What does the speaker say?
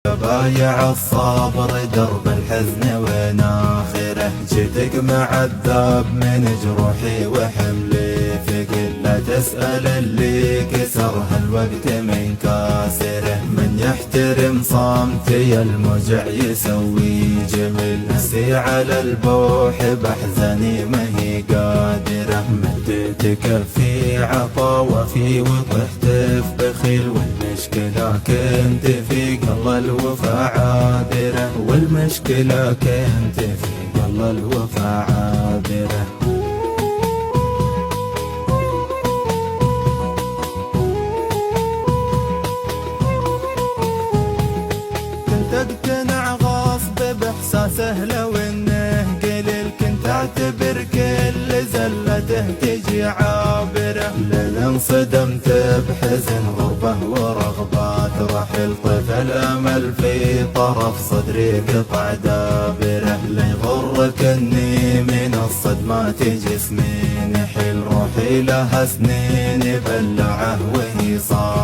بايع الصبر درب الحزن وين آخره، جيتك معذب من جروحي وحملي ثقيل، لا تسأل اللي كسرها الوقت من كاسره، من يحترم صمتي الموجع يسوي جميل، نسي على البوح بأحزاني ما هي قادرة، مديتك في عطا وفي وطحت في بخيل، والمشكلة كنت في قلب الوفا عابرة، والمشكلة كنت في قلب الوفا عابرة. كنت اقتنع غصب باحساسه لو انه قليل، كنت اعتبر كل زلته تجي عابرة، لين انصدمت بحزن غربة ورغبات رحل، طفى الامل في طرف صدري قطع دابرة، لا يغرك اني من الصدمات جسمي نحل، روحي لها سنين بلعه وهي صار